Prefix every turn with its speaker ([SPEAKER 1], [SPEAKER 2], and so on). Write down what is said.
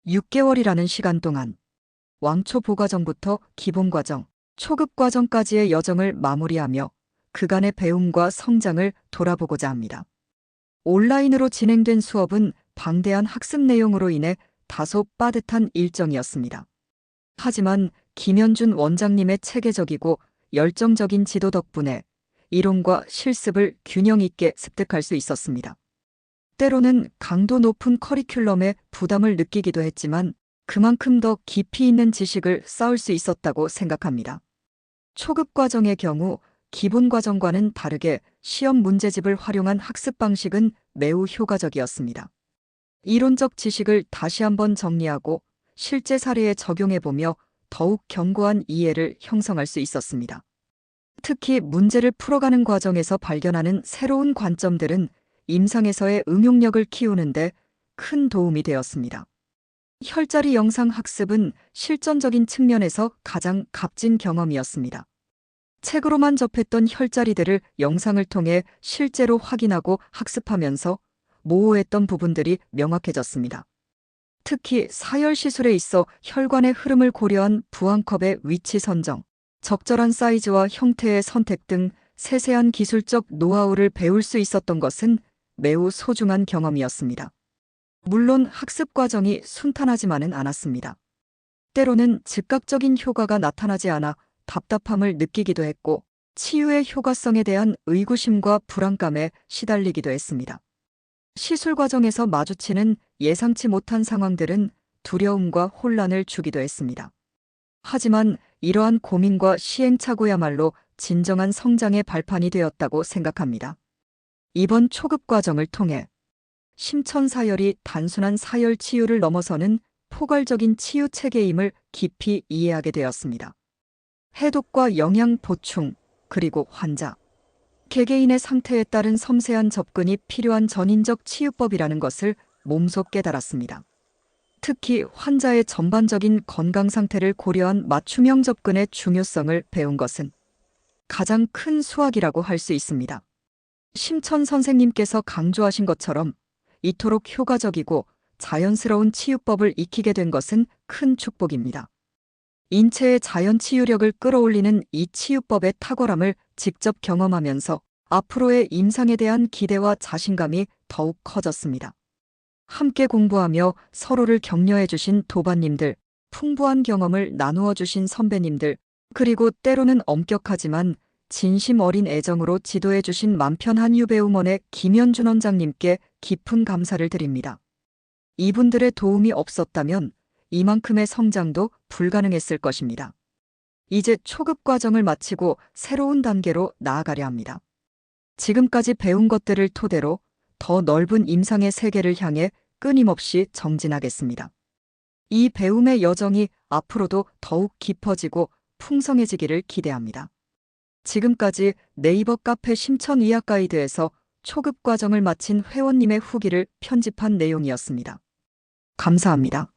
[SPEAKER 1] 6개월이라는 시간 동안 왕초 보과정부터 기본과정, 초급과정까지의 여정을 마무리하며 그간의 배움과 성장을 돌아보고자 합니다. 온라인으로 진행된 수업은 방대한 학습 내용으로 인해 다소 빠듯한 일정이었습니다. 하지만 김현준 원장님의 체계적이고 열정적인 지도 덕분에 이론과 실습을 균형 있게 습득할 수 있었습니다. 때로는 강도 높은 커리큘럼에 부담을 느끼기도 했지만 그만큼 더 깊이 있는 지식을 쌓을 수 있었다고 생각합니다. 초급 과정의 경우 기본 과정과는 다르게 시험 문제집을 활용한 학습 방식은 매우 효과적이었습니다. 이론적 지식을 다시 한번 정리하고 실제 사례에 적용해보며 더욱 견고한 이해를 형성할 수 있었습니다. 특히 문제를 풀어가는 과정에서 발견하는 새로운 관점들은 임상에서의 응용력을 키우는데 큰 도움이 되었습니다. 혈자리 영상 학습은 실전적인 측면에서 가장 값진 경험이었습니다. 책으로만 접했던 혈자리들을 영상을 통해 실제로 확인하고 학습하면서 모호했던 부분들이 명확해졌습니다. 특히 사열 시술에 있어 혈관의 흐름을 고려한 부항컵의 위치 선정, 적절한 사이즈와 형태의 선택 등 세세한 기술적 노하우를 배울 수 있었던 것은 매우 소중한 경험이었습니다. 물론 학습 과정이 순탄하지만은 않았습니다. 때로는 즉각적인 효과가 나타나지 않아 답답함을 느끼기도 했고 치유의 효과성에 대한 의구심과 불안감에 시달리기도 했습니다. 시술 과정에서 마주치는 예상치 못한 상황들은 두려움과 혼란을 주기도 했습니다. 하지만 이러한 고민과 시행착오야말로 진정한 성장의 발판이 되었다고 생각합니다. 이번 초급 과정을 통해 심천사열이 단순한 사열 치유를 넘어서는 포괄적인 치유 체계임을 깊이 이해하게 되었습니다. 해독과 영양 보충, 그리고 환자, 개개인의 상태에 따른 섬세한 접근이 필요한 전인적 치유법이라는 것을 몸소 깨달았습니다. 특히 환자의 전반적인 건강 상태를 고려한 맞춤형 접근의 중요성을 배운 것은 가장 큰 수확이라고 할 수 있습니다. 심천 선생님께서 강조하신 것처럼 이토록 효과적이고 자연스러운 치유법을 익히게 된 것은 큰 축복입니다. 인체의 자연 치유력을 끌어올리는 이 치유법의 탁월함을 직접 경험하면서 앞으로의 임상에 대한 기대와 자신감이 더욱 커졌습니다. 함께 공부하며 서로를 격려해 주신 도반님들, 풍부한 경험을 나누어 주신 선배님들, 그리고 때로는 엄격하지만 진심 어린 애정으로 지도해 주신 맘편 한유배우먼의 김현준 원장님께 깊은 감사를 드립니다. 이분들의 도움이 없었다면 이만큼의 성장도 불가능했을 것입니다. 이제 초급 과정을 마치고 새로운 단계로 나아가려 합니다. 지금까지 배운 것들을 토대로 더 넓은 임상의 세계를 향해 끊임없이 정진하겠습니다. 이 배움의 여정이 앞으로도 더욱 깊어지고 풍성해지기를 기대합니다. 지금까지 네이버 카페 심천의학 가이드에서 초급 과정을 마친 회원님의 후기를 편집한 내용이었습니다. 감사합니다.